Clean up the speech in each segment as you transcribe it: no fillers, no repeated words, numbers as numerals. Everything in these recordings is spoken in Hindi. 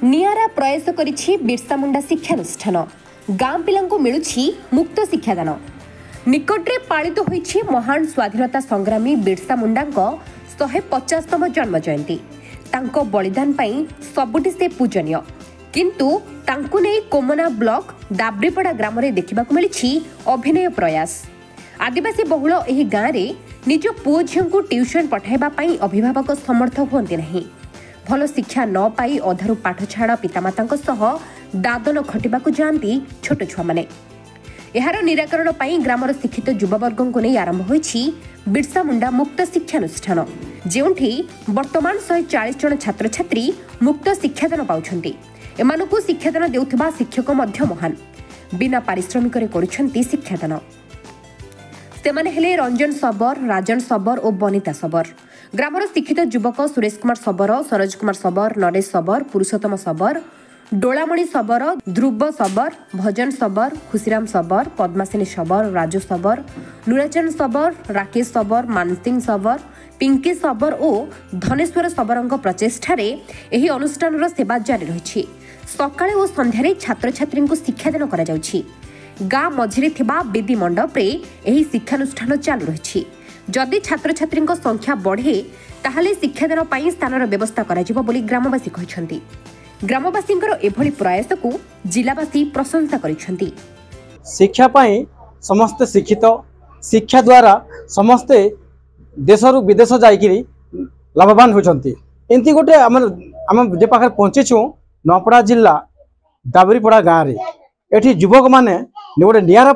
नियारा प्रयास करिछि बिरसा मुंडा शिक्षानुष्ठान गाँ पिलांको मिलुछि मुक्त शिक्षादान। निकटरे पालित होइछि महान स्वाधीनता संग्रामी बिरसा मुंडांको 150तम जन्म जयंती। तांको बलिदान पई सबुठी से पूजनीय, किंतु तांको नै कोमना ब्लॉक दाब्रीपड़ा ग्राम रे देखिबाकु मिलिछि अभिनय प्रयास। आदिवासी बहुल एही गाँ रे निज पुओ झियंकु ट्यूशन पठाइबा पई अभिभावक समर्थ होंती नहीं। भल शिक्षा न पाई अधारु पाठ छाड़ा पितामातांको सह दादन खटिबाकु जांती छोट छुआ माने। एहार निराकरण पाई ग्रामर शिक्षित युववर्गको नै आरंभ होइछि बिरसा मुंडा मुक्त शिक्षानुष्ठान, जेउठी वर्तमान 140 जन छात्र छात्री मुक्त शिक्षादान पाउछन्ती। एमानकु शिक्षादान देउथबा शिक्षक मध्य महान बिना पारिश्रमिक रे करूछन्ती शिक्षादान। सेमाने हेले रंजन सबर, राजन सबर और बनिता सबर। ग्रामर शिक्षित युवक सुरेश कुमार सबर, सरोज कुमार सबर, नरेश सबर, पुरुषोत्तम सबर, डोलामणि सबर, ध्रुव सबर, भजन सबर, खुशीराम सबर, पद्मासिनी सबर, राजू सबर, नुराचरण सबर, राकेश सबर, मानसिंह सबर, पिंकी सबर और धनेश्वर सबरंग प्रचेष्टारे एही अनुष्ठानर सेवा जारी रहिछि। सकाळे और संध्यारे छात्र छात्री को शिक्षादान करा जाउछि। गाँ मझिरे थिबा बेदी मंडप रे एही शिक्षानुष्ठान चालू रहिछि। जदि छात्र छात्री संख्या बढ़े ताहले शिक्षादान पाई स्थानर व्यवस्था करा जिवो बोली ग्रामवासी कहिसंती। ग्रामवासींकर एभली प्रयास को जिलावासी प्रशंसा करिसंती। शिक्षा पाई समस्त शिक्षित, शिक्षा द्वारा समस्ते देशरु विदेश जाइकिरी लाभवान होचंती। एंती गोटे आम जे पाखर पहुंचीछु नौपड़ा जिला दाबरीपड़ा गाँ रे एठी युवक माने गोटे नियारा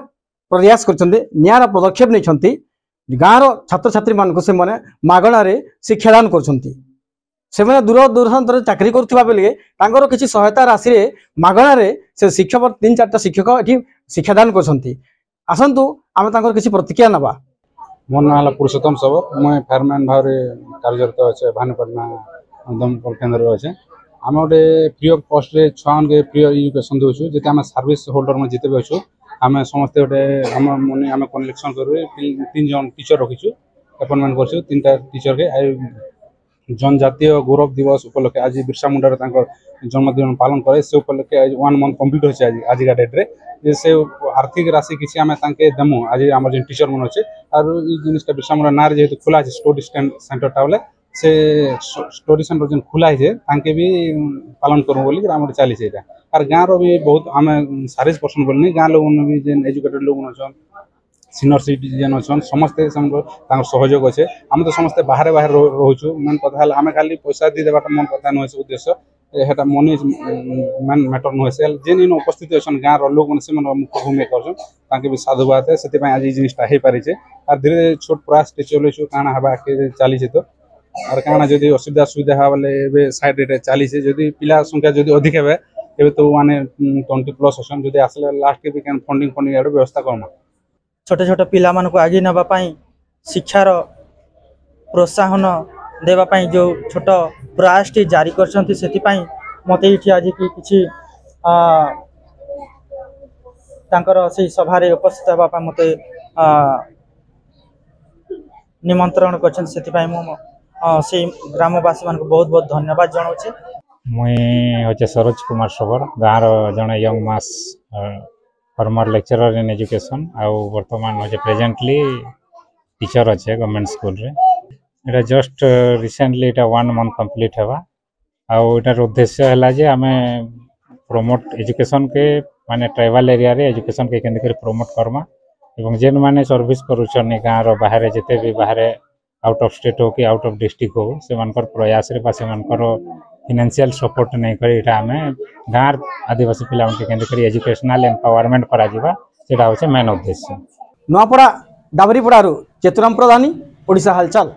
प्रयास करछन्ते, नियारा पदक्षेप नहीं गाँव छात्र छात्री मान से माने मागणार शिक्षादान करछन्ती। से माने दूर दूरांतर चाकरी करुवा बेले तांकर किसी सहायता राशि रे मागणार से शिक्षक 3-4टा शिक्षक एठी शिक्षादान करछन्ती। आसंतु आमे तांकर किसी प्रतिक्रिया नबा। मोर नाम पुरुषोत्तम सबर, मैं फायरमैन भाव में कार्यरत अच्छे भानुपटना दमकल केन्द्र अच्छे। आम गोटे फ्री ऑफ कॉस्ट रे छुआ के फ्री एजुकेशन दूसु जे आम सर्विस होल्डर में जिते भी अच्छु। आम समस्ते गोटे आम मन आम कलेक्शन कर 3 जन टीचर रखीचु, अपॉइंटमेंट कर 3टा टीचर के जनजातीय गौरव दिवस उपलक्षे आज बिरसा मुंडार जन्मदिन पालन करे से उपलक्षे 1 मंथ कंप्लीट होছে आज का डेट रे से आर्थिक राशि किसी आम देमु आज आम जो टीचर मन अच्छे। और ये जिनटा बिरसा मुंडा ना जेहतु खुला है स्टडी सेंटरटा बोले से स्टडी सेंटर जो खुला है तांके भी पालन करूँ बोली आम चली से। और गाँव भी बहुत आम 40% बोलनी गाँ लोग भी जेन एजुकेटेड लोग अच्छन सीनियर सिटीजन अच्छन समस्ते सहयोग अच्छे। आम तो समस्ते बाहर बाहर रोचु। मेन कथा आम खाली पैसा दी देवाटा मन कथा नुहे से उद्देश्य है मनी मेन मैटर नुहे से जेन इन उपस्थित अच्छन गाँव लोग से मुख्य भूमिका कर भी साधुवाद है से आज ये जिनटा हो पारी। और धीरे धीरे छोट प्रयास चलु काଣା हवा चली तो और काଣା जदि असुविधा सुविधा है बोले साइड रे चली जदि पिला संख्या जदि अधिक है एबे तो माने 20+ असन जदि आसले लास्ट के भी कैन फंडिंग एडो व्यवस्था करमा। छोटे छोटे पिला मानको आगे नबा पई शिक्षार प्रोत्साहन देवा पई जो छोट प्रयास टी जारी करछंती सेति पई मते इठी आज की किछि तांकर से सभा रे उपस्थित होबा पई मते निमंत्रण करछन सेति पई मो से ग्रामवासी मान को बहुत बहुत धन्यवाद जनाऊँ। मुई हे सरोज कुमार सबर गाँव जड़े young mass farmer lecturer in education आउ वर्तमान हे प्रेजेंटली टीचर अच्छे गवर्नमेंट स्कूल रे। एटा जस्ट रिसेंटली एटा 1 मंथ कंप्लीट हेबा आउ एटार उद्देश्य है जे आमे प्रमोट एजुकेशन के माने ट्राइबल एरिया रे एजुकेशन के केंद्र कर प्रमोट करमा एवं जेन माने सर्विस करूछन गाँव रो बाहर जेते भी बाहर आउट ऑफ स्टेट हो कि आउट ऑफ डिस्ट्रिक्ट हो से मानकर प्रयास रे बा से मानकर फाइनेंशियल सपोर्ट नहीं करी एटा हमें गाँव आदिवासी पिला के केंद्र करी एजुकेशनल एम्पावरमेंट करा जिबा सेटा होचे मेन उद्देश्य। नौपड़ा दाबरीपड़ा चेतुराम प्रधानी ओडिशा हालचाल।